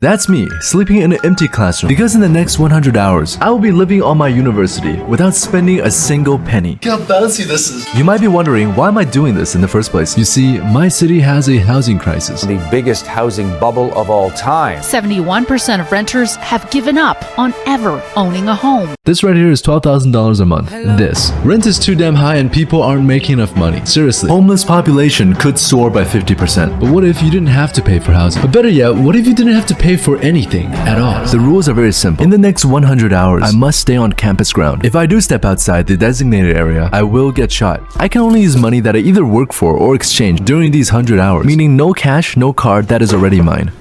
That's me, sleeping in an empty classroom. Because in the next 100 hours, I will be living on my university without spending a single penny. Look how bouncy this is. You might be wondering, why am I doing this in the first place? You see, my city has a housing crisis. The biggest housing bubble of all time. 71% of renters have given up on ever owning a home. This right here is $12,000 a month. This. Rent is too damn high and people aren't making enough money. Seriously. Homeless population could soar by 50%. But what if you didn't have to pay for housing? Or better yet, what if you didn't have to pay for anything at all? The rules are very simple. In the next 100 hours, I must stay on campus ground. If I do step outside the designated area, I will get shot. I can only use money that I either work for or exchange during these 100 hours, meaning no cash, no card that is already mine.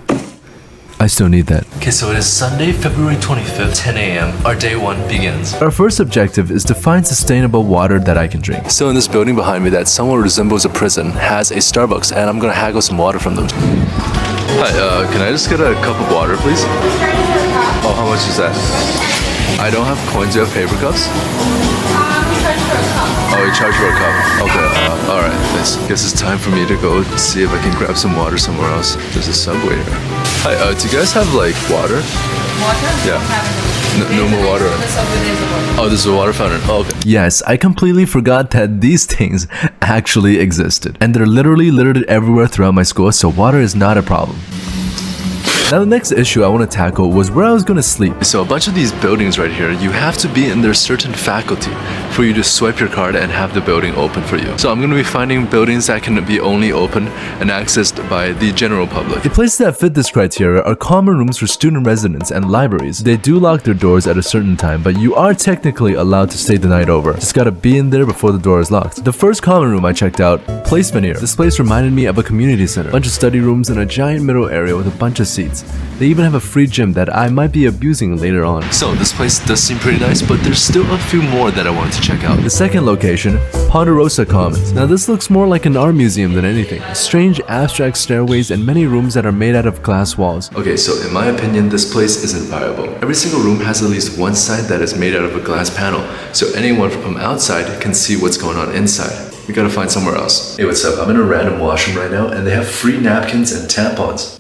I still need that. Okay, so it is Sunday, February 25th, 10 a.m. Our day one begins. Our first objective is to find sustainable water that I can drink. So in this building behind me that somewhat resembles a prison has a Starbucks, and I'm gonna haggle some water from them. Hi, can I just get a cup of water, please? Oh, how much is that? I don't have coins. Do you have paper cups? Oh, you charge for a cup. Okay, alright. Guess it's time for me to go see if I can grab some water somewhere else. There's a Subway here. Hi, do you guys have, like, water? Water? Yeah. No more water. Oh, there's a water fountain. Oh, okay. Yes, I completely forgot that these things actually existed. And they're literally littered everywhere throughout my school, so water is not a problem. Now the next issue I want to tackle was where I was going to sleep. So a bunch of these buildings right here, you have to be in their certain faculty for you to swipe your card and have the building open for you. So I'm going to be finding buildings that can be only open and accessed by the general public. The places that fit this criteria are common rooms for student residents and libraries. They do lock their doors at a certain time, but you are technically allowed to stay the night over. Just gotta be in there before the door is locked. The first common room I checked out, Place Veneer. This place reminded me of a community center. A bunch of study rooms and a giant middle area with a bunch of seats. They even have a free gym that I might be abusing later on. So this place does seem pretty nice, but there's still a few more that I wanted to check out. The second location, Ponderosa Commons. Now this looks more like an art museum than anything. Strange abstract stairways and many rooms that are made out of glass walls. Okay, so in my opinion, this place isn't viable. Every single room has at least one side that is made out of a glass panel, so anyone from outside can see what's going on inside. We gotta find somewhere else. Hey, what's up? I'm in a random washroom right now, and they have free napkins and tampons.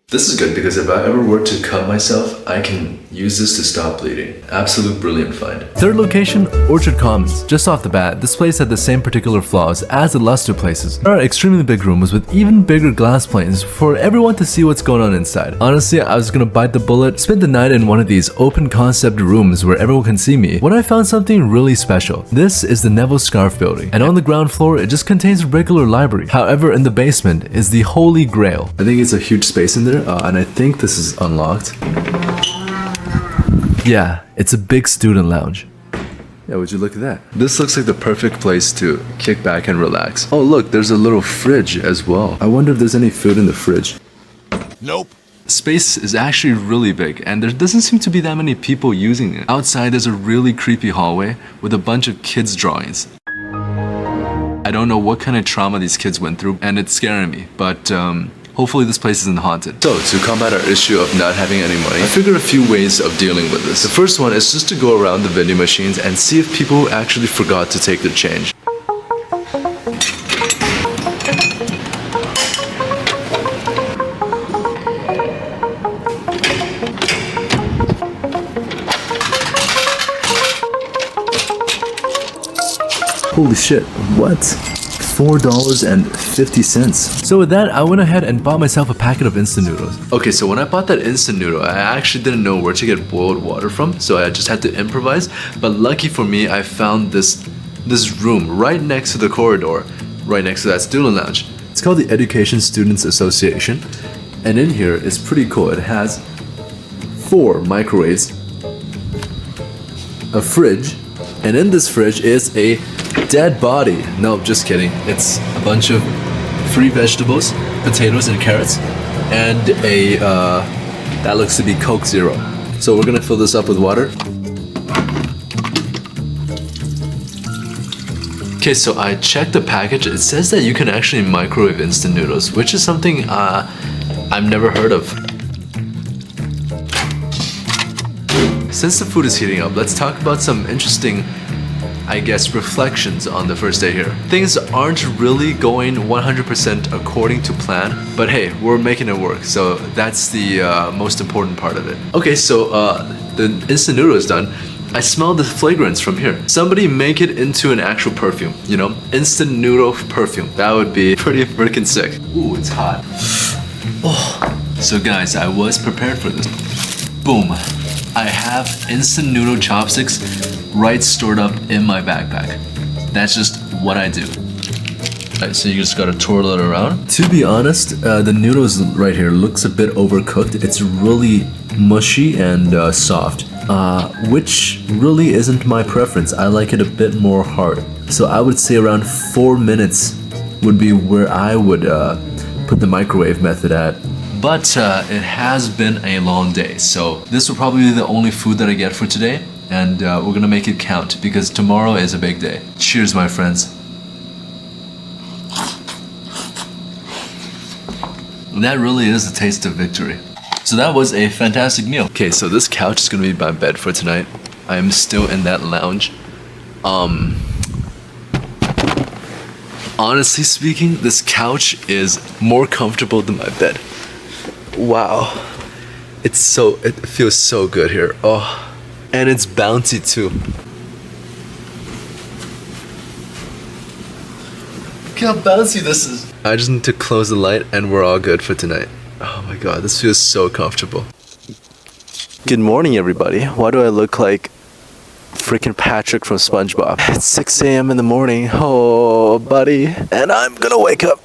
This is good because if I ever were to cut myself, I can use this to stop bleeding. Absolute brilliant find. Third location, Orchard Commons. Just off the bat, this place had the same particular flaws as the last two places. There are extremely big rooms with even bigger glass planes for everyone to see what's going on inside. Honestly, I was gonna bite the bullet, spend the night in one of these open concept rooms where everyone can see me, when I found something really special. This is the Neville Scarf building, and on the ground floor, it just contains a regular library. However, in the basement is the Holy Grail. I think it's a huge space in there. And I think this is unlocked. Yeah, it's a big student lounge. Yeah, would you look at that? This looks like the perfect place to kick back and relax. Oh look, there's a little fridge as well. I wonder if there's any food in the fridge. Nope. Space is actually really big, and there doesn't seem to be that many people using it. Outside, there's a really creepy hallway with a bunch of kids' drawings. I don't know what kind of trauma these kids went through, and it's scaring me, but hopefully this place isn't haunted. So, to combat our issue of not having any money, I figured a few ways of dealing with this. The first one is just to go around the vending machines and see if people actually forgot to take their change. Holy shit, what? $4.50. So with that, I went ahead and bought myself a packet of instant noodles. Okay, so when I bought that instant noodle, I actually didn't know where to get boiled water from, so I just had to improvise. But lucky for me, I found this room right next to the corridor, right next to that student lounge. It's called the Education Students Association, and in here it's pretty cool. It has 4 microwaves, a fridge, and in this fridge is a dead body. No, just kidding. It's a bunch of free vegetables, potatoes and carrots, and a that looks to be Coke Zero. So we're gonna fill this up with water. Okay, so I checked the package. It says that you can actually microwave instant noodles, which is something I've never heard of. Since the food is heating up, let's talk about some interesting I guess, reflections on the first day here. Things aren't really going 100% according to plan, but hey, we're making it work, so that's the most important part of it. Okay, so the instant noodle is done. I smell the fragrance from here. Somebody make it into an actual perfume, you know? Instant noodle perfume. That would be pretty freaking sick. Ooh, it's hot. Oh. So guys, I was prepared for this. Boom. I have instant noodle chopsticks right stored up in my backpack. That's just what I do. Alright, so you just gotta twirl it around. To be honest, the noodles right here looks a bit overcooked. It's really mushy and soft, which really isn't my preference. I like it a bit more hard. So I would say around 4 minutes would be where I would put the microwave method at. But it has been a long day, so this will probably be the only food that I get for today, and we're gonna make it count because tomorrow is a big day. Cheers, my friends. That really is the taste of victory. So that was a fantastic meal. Okay, so this couch is gonna be my bed for tonight. I am still in that lounge. Honestly speaking, this couch is more comfortable than my bed. Wow, it feels so good here. Oh, and it's bouncy too. Look how bouncy this is. I just need to close the light and we're all good for tonight. Oh my god, this feels so comfortable. Good morning, everybody. Why do I look like freaking Patrick from SpongeBob? It's 6 a.m. in the morning. Oh, buddy. And I'm gonna wake up.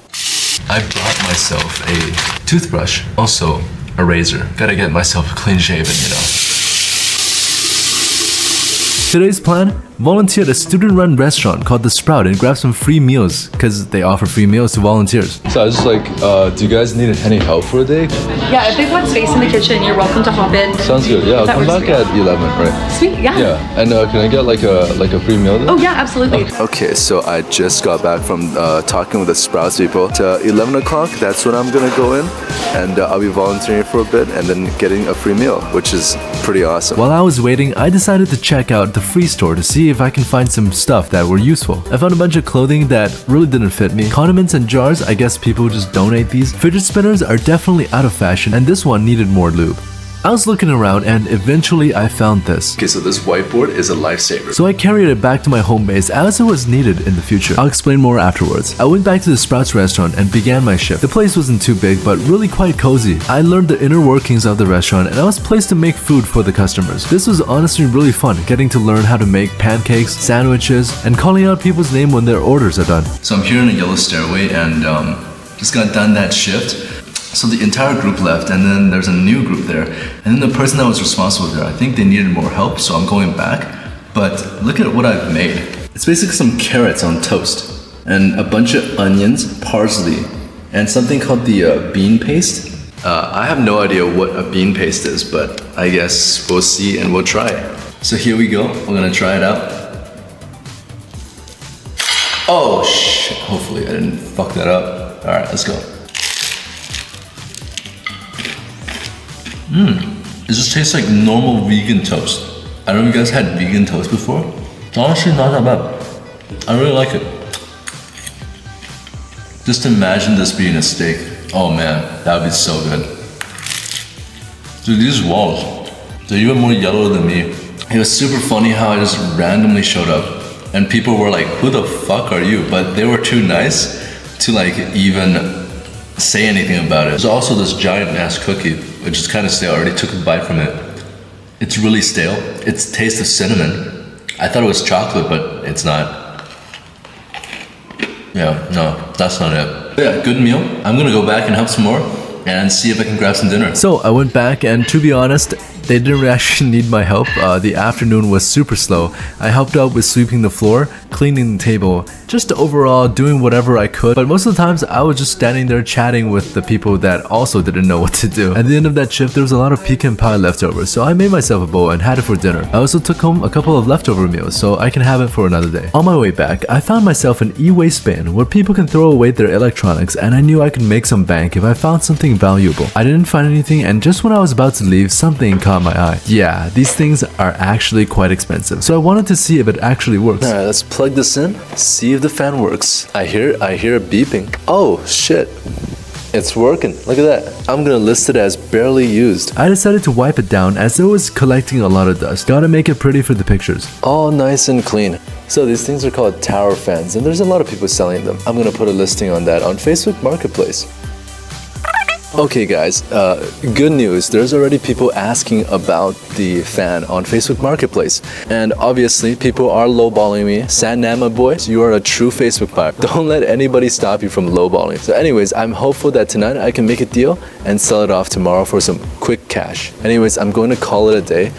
I brought myself a toothbrush, also a razor. Gotta get myself clean shaven, you know. Today's plan? Volunteer at a student-run restaurant called The Sprout and grab some free meals, because they offer free meals to volunteers. So I was just like, do you guys need any help for a day? Yeah, if they've got space in the kitchen, you're welcome to hop in. Sounds good. Yeah, I'll come back at 11, right? Sweet, yeah. Yeah, and can I get like a free meal then? Oh yeah, absolutely. Okay, so I just got back from talking with the Sprouts people. To 11 o'clock, that's when I'm gonna go in, and I'll be volunteering for a bit and then getting a free meal, which is pretty awesome. While I was waiting, I decided to check out the free store to see if I can find some stuff that were useful. I found a bunch of clothing that really didn't fit me. Condiments and jars, I guess people just donate these. Fidget spinners are definitely out of fashion, and this one needed more lube. I was looking around and eventually I found this. Okay, so this whiteboard is a lifesaver. So I carried it back to my home base as it was needed in the future. I'll explain more afterwards. I went back to the Sprouts restaurant and began my shift. The place wasn't too big, but really quite cozy. I learned the inner workings of the restaurant and I was placed to make food for the customers. This was honestly really fun, getting to learn how to make pancakes, sandwiches, and calling out people's name when their orders are done. So I'm here in a yellow stairway and just got done that shift. So the entire group left, and then there's a new group there. And then the person that was responsible there, I think they needed more help, so I'm going back. But look at what I've made. It's basically some carrots on toast, and a bunch of onions, parsley, and something called the bean paste. I have no idea what a bean paste is, but I guess we'll see and we'll try it. So here we go, we're gonna try it out. Oh shit, hopefully I didn't fuck that up. All right, let's go. It just tastes like normal vegan toast. I don't know if you guys had vegan toast before. It's honestly not that bad. I really like it. Just imagine this being a steak. Oh man, that would be so good. Dude, these walls, they're even more yellow than me. It was super funny how I just randomly showed up and people were like, who the fuck are you? But they were too nice to like even say anything about it. There's also this giant ass cookie, which is kind of stale. I already took a bite from it. It's really stale. It's taste of cinnamon. I thought it was chocolate, but it's not. Yeah, no, that's not it. But yeah, good meal. I'm gonna go back and have some more and see if I can grab some dinner. So I went back and to be honest, they didn't actually need my help. The afternoon was super slow. I helped out with sweeping the floor, cleaning the table, just overall doing whatever I could. But most of the times I was just standing there chatting with the people that also didn't know what to do. At the end of that shift, there was a lot of pecan pie left over, so I made myself a bowl and had it for dinner. I also took home a couple of leftover meals, so I can have it for another day. On my way back, I found myself an e-waste bin where people can throw away their electronics, and I knew I could make some bank if I found something valuable. I didn't find anything, and just when I was about to leave, something caught caught my eye. Yeah, these things are actually quite expensive, so I wanted to see if it actually works. Alright, let's plug this in, see if the fan works. I hear it beeping. Oh, shit. It's working. Look at that. I'm gonna list it as barely used. I decided to wipe it down as it was collecting a lot of dust. Gotta make it pretty for the pictures. All nice and clean. So these things are called tower fans, and there's a lot of people selling them. I'm gonna put a listing on that on Facebook Marketplace. Okay guys, good news. There's already people asking about the fan on Facebook Marketplace. And obviously, people are lowballing me. Sandnama boys, you are a true Facebook buyer. Don't let anybody stop you from lowballing. So anyways, I'm hopeful that tonight I can make a deal and sell it off tomorrow for some quick cash. Anyways, I'm going to call it a day.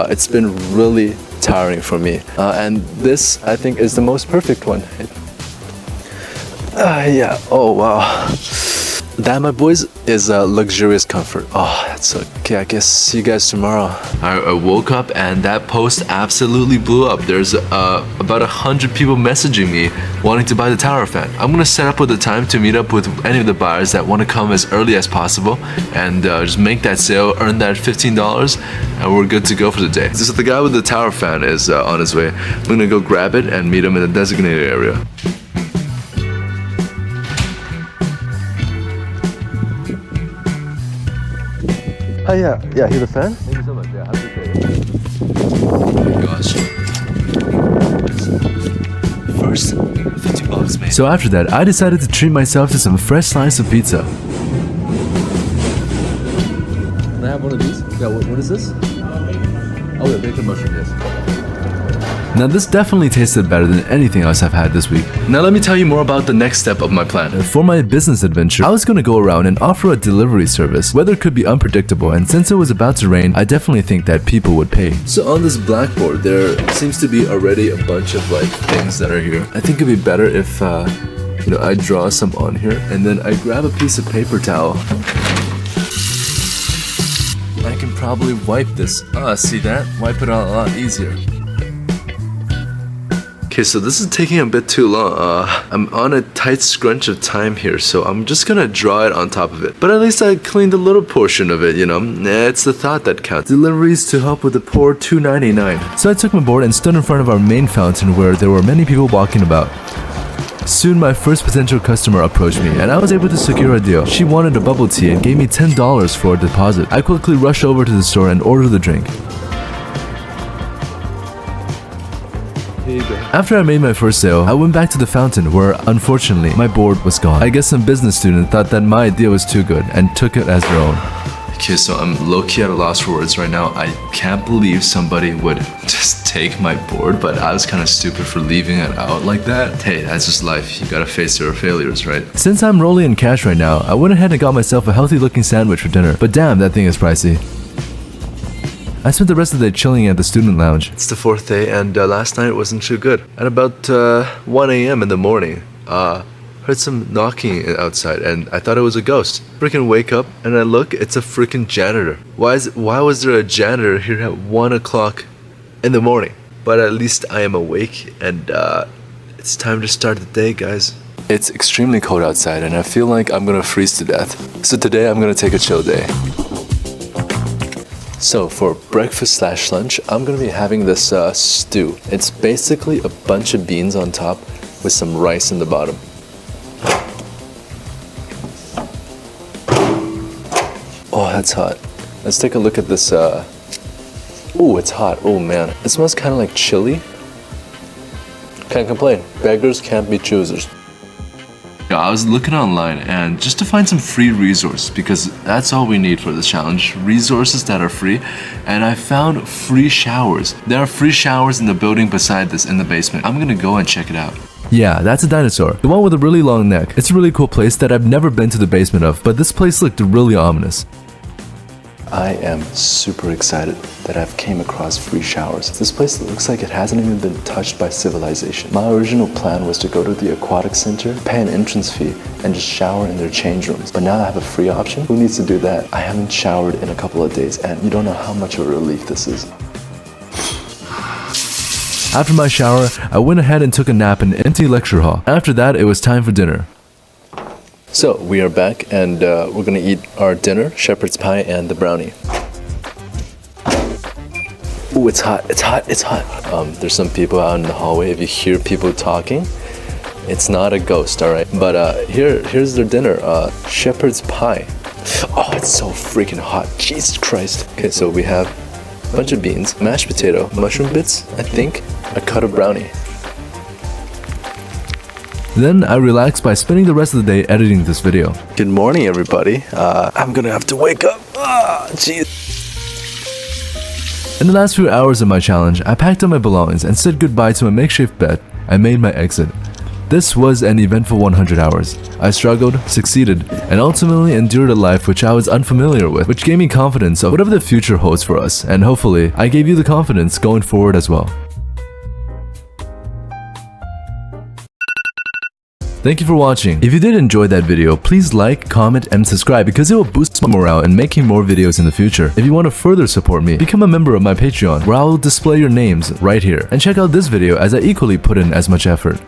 It's been really tiring for me. And this, I think, is the most perfect one. Yeah, oh wow. That, my boys, is luxurious comfort. Oh, that's okay. I guess see you guys tomorrow. I woke up and that post absolutely blew up. There's about 100 people messaging me wanting to buy the tower fan. I'm gonna set up with a time to meet up with any of the buyers that want to come as early as possible and just make that sale, earn that $15, and we're good to go for the day. So the guy with the tower fan is on his way. I'm gonna go grab it and meet him in the designated area. Oh yeah, hear the fan? Thank you so much. Yeah, have a good day. Oh my gosh. First, $50 made. So after that, I decided to treat myself to some fresh slice of pizza. Can I have one of these? Yeah, what is this? Oh yeah, bacon mushroom, yes. Now this definitely tasted better than anything else I've had this week. Now let me tell you more about the next step of my plan. For my business adventure, I was gonna go around and offer a delivery service. Weather could be unpredictable, and since it was about to rain, I definitely think that people would pay. So on this blackboard, there seems to be already a bunch of like things that are here. I think it'd be better if I draw some on here, and then I grab a piece of paper towel. I can probably wipe this. See that? Wipe it out a lot easier. Okay, so this is taking a bit too long. I'm on a tight scrunch of time here, so I'm just gonna draw it on top of it. But at least I cleaned a little portion of it, It's the thought that counts. Deliveries to help with the poor $2.99. So I took my board and stood in front of our main fountain where there were many people walking about. Soon my first potential customer approached me and I was able to secure a deal. She wanted a bubble tea and gave me $10 for a deposit. I quickly rushed over to the store and ordered the drink. After I made my first sale, I went back to the fountain where, unfortunately, my board was gone. I guess some business student thought that my idea was too good and took it as their own. Okay, so I'm low-key at a loss for words right now. I can't believe somebody would just take my board, but I was kind of stupid for leaving it out like that. Hey, that's just life. You gotta face your failures, right? Since I'm rolling in cash right now, I went ahead and got myself a healthy-looking sandwich for dinner. But damn, that thing is pricey. I spent the rest of the day chilling at the student lounge. It's the fourth day, and last night wasn't too good. At about 1 a.m. in the morning, heard some knocking outside, and I thought it was a ghost. Freaking wake up, and I look, it's a freaking janitor. Why was there a janitor here at 1 o'clock in the morning? But at least I am awake, and it's time to start the day, guys. It's extremely cold outside, and I feel like I'm gonna freeze to death. So today, I'm gonna take a chill day. So for breakfast/lunch, I'm gonna be having this stew. It's basically a bunch of beans on top with some rice in the bottom. Oh, that's hot. Let's take a look at this. Ooh, it's hot. Oh man, it smells kind of like chili. Can't complain. Beggars can't be choosers. Yeah, I was looking online and just to find some free resources because that's all we need for this challenge. Resources that are free, and I found free showers. There are free showers in the building beside this in the basement. I'm gonna go and check it out. Yeah, that's a dinosaur. The one with a really long neck. It's a really cool place that I've never been to the basement of, but this place looked really ominous. I am super excited that I've came across free showers. This place looks like it hasn't even been touched by civilization. My original plan was to go to the aquatic center, pay an entrance fee, and just shower in their change rooms. But now I have a free option. Who needs to do that? I haven't showered in a couple of days, and you don't know how much of a relief this is. After my shower, I went ahead and took a nap in the empty lecture hall. After that, it was time for dinner. So we are back and we're gonna eat our dinner, shepherd's pie and the brownie. Ooh, it's hot, it's hot, it's hot. There's some people out in the hallway. If you hear people talking, it's not a ghost, alright? But here's their dinner, shepherd's pie. Oh, it's so freaking hot, Jesus Christ. Okay, so we have a bunch of beans, mashed potato, mushroom bits, I think, a cut of brownie. Then I relaxed by spending the rest of the day editing this video. Good morning, everybody. I'm gonna have to wake up. Jeez. In the last few hours of my challenge, I packed up my belongings and said goodbye to my makeshift bed. I made my exit. This was an eventful 100 hours. I struggled, succeeded, and ultimately endured a life which I was unfamiliar with, which gave me confidence of whatever the future holds for us, and hopefully, I gave you the confidence going forward as well. Thank you for watching. If you did enjoy that video, please like, comment, and subscribe because it will boost my morale in making more videos in the future. If you want to further support me, become a member of my Patreon where I will display your names right here. And check out this video as I equally put in as much effort.